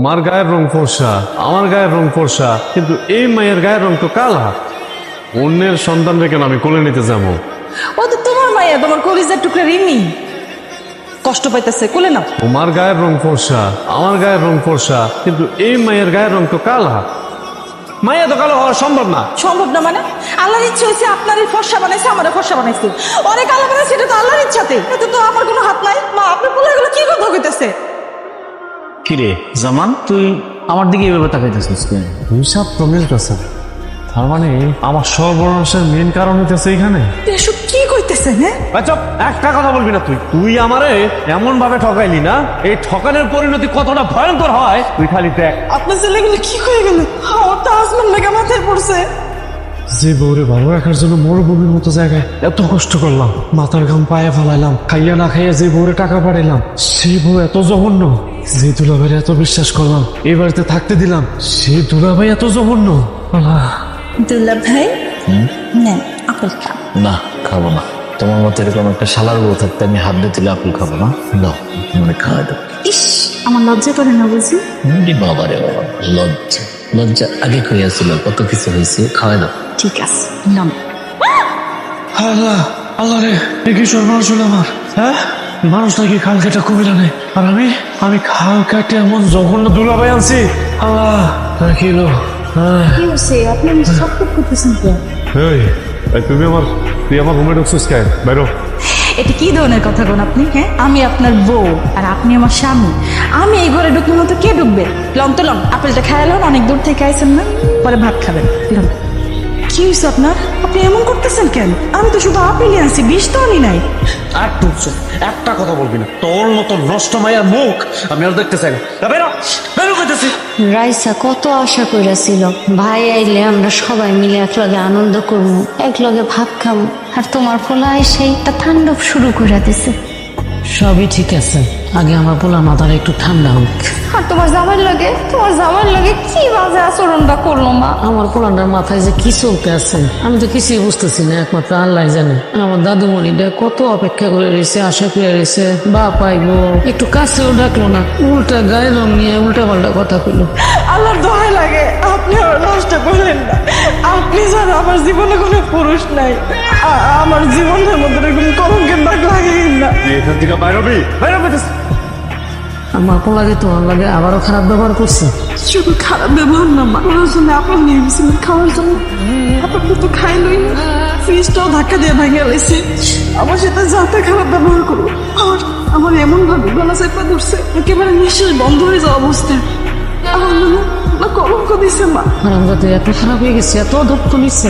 তোমার গায়ের রং ফর্সা, আমার গায়ের রং ফর্সা, কিন্তু এই মায়ের গায়ের রং তো কালা। অন্যের সন্তান রেখে আমি কোলে নিতে যাবো? ও তো তোমার মাইয়া, তোমার কলিজার টুকরা রিমি কষ্ট পাইতেছে, কোলে নাও। তোমার গায়ের রং ফর্সা, আমার গায়ের রং ফর্সা, কিন্তু এই মায়ের গায়ের রং তো কালা। মাইয়া তো কালো হওয়া সম্ভব না। সম্ভব না মানে? আল্লাহর ইচ্ছা হয়েছে, আপনারই ফর্সা বানাইছে, আমারও ফর্সা বানাইছে। অনেক আলো বানাইছে, এটা তো আল্লাহর ইচ্ছাতে, এতে তো আমার কোনো হাত নাই। মা, আপনার পোলাগুলো কি কথা কইতেছে? কিরে জামান, তুই আমার দিকে এভাবে তাকাইতেছিস কেন? হিসাব তো মিলতেছে, তার মানে আমার সর্বনাশের মেন কারণ হইতেছে এখানে। এসব কি কইতেছেন? হ্যাঁ, আচ্ছা একটা কথা বলবি না তুই? তুই আমারে এমন ভাবে ঠকাইলি না, এই ঠকানোর পরিণতি কতটা ভয়ঙ্কর হয় তুই খালি দেখ। আপনার ছেলেগুলো কি হয়ে গেল? আমার তো আসলাম লেগে মাথায় পড়ছে। যে বউরে ভালো রাখার জন্য মরুভূমির মতো জায়গায় এত কষ্ট করলাম, মাথার ঘাম পায়ে ফেলাইলাম, খাইয়া না খাইয়া যে বউরে টাকা পাঠাইলাম, সেই বউ এত জঘন্য। যে দুলাভাই এত বিশ্বাস করলাম, এই বাড়িতে থাকতে দিলাম, সেই দুলাভাই এত জঘন্য। আল্লাহ। দুল্লা ভাই, নেন আপেল খান। না, খাবো না। তোমার মতো এরকম একটা শালার বউ থাকতে আমি হাত দিয়ে দিলে আপেল খাবো না। দাও, মানে খাওয়াই দাও। ইস, আমার লজ্জা করে না বুঝি? বাবা রে বাবা, লজ্জা লজ্জা আগে হইয়াছিল, কত কিছু হয়েছে, খাওয়াই দাও। ঠিক আছে, নাম। আল্লাহ, আল্লাহ রে, এ কি সর্বনাশ হলো আমার? হ্যাঁ, মানুষ নাকি খাল কেটে কবিরা নেই, আর আমি খাল কাটে এমন জঘন্য দুলাভাই আনছি। আল্লাহ, রাখিলো। কি হয়েছে? আপনি সব করতেছেন কেন? তুই আমার রুমে ঢুকছিস কেন? বাইরো। এটা কি ধরনের কথা কোন আপনি? হ্যাঁ, আমি আপনার বউ আর আপনি আমার স্বামী। আমি এই ঘরে ঢুকবো না তো কে ঢুকবে? লন তো লন, আপেলটা খাইলাম, অনেক দূর থেকে আইছেন না, পরে ভাত খাবেন। লন। কি হয়েছে আপনার? আপনি এমন করতেছেন কেন? আমি তো শুধু আপেলই আনছি, বিষ তো আনি নাই। একটু একটা কথা বলবি না, তোর মতো নষ্ট মায়ের মুখ আমি আর দেখতে চাই না। বেরো, বেরো কইতেছি। রাইসা কত আশা কইরাছিল ভাই আইলে আমরা সবাই মিলে একলগে আনন্দ করবো, একলগে ভাত খাবো, আর তোমার পোলা এসে একটা তাণ্ডব শুরু করে দিছে। সবই ঠিক আছে, আগে আমার পোলার মাথাটা একটু ঠান্ডা হোক। আর তোমার জামাইয়ের লগে কি বাজে আচরণটা করলো মা। আমার পোলাটার মাথায় যে কি চলতে আছে আমি তো কিছুই বুঝতেছি না, একমাত্র আল্লাহ জানে। আমার দাদুমণিটা কত অপেক্ষা করে রয়েছে, আশা করে রয়েছে, বা পাইবো, একটু কাছেও ডাকলো না, উল্টা গায়ে রং নিয়ে উল্টা পাল্টা কথা কইলো। আল্লাহর দোহাই লাগে, আপনি আমার নষ্ট করলেন না। আপনি জান আমার জীবনে কোনো পুরুষ নাই, আমার জীবনের মধ্যে এরকম কলঙ্কের দাগ লাগেন না। এখান থেকে বাইরবি, বাইরে কইতেছি। আমার পোলাকে তোমার লাগে আবারও খারাপ ব্যবহার করছে। শুধু খারাপ ব্যবহার না মা, ওনার জন্য আপনার নিয়ে গেছিলেন খাওয়ার জন্য, আপনাকে তো খাইলই না, ফ্রিজটাও ধাক্কা দিয়ে ভেঙে গেছে। আমার সাথে যাতে খারাপ ব্যবহার করো, আমার এমন ভাবে গলা চেপা ধরছে, একেবারে নিঃশ্বাস বন্ধ হয়ে যাওয়া অবস্থা। আমার মনে কলঙ্ক দিছে মা। আর আমরা তো এত খারাপ হয়ে গেছি, এত দুঃখ নিচ্ছে।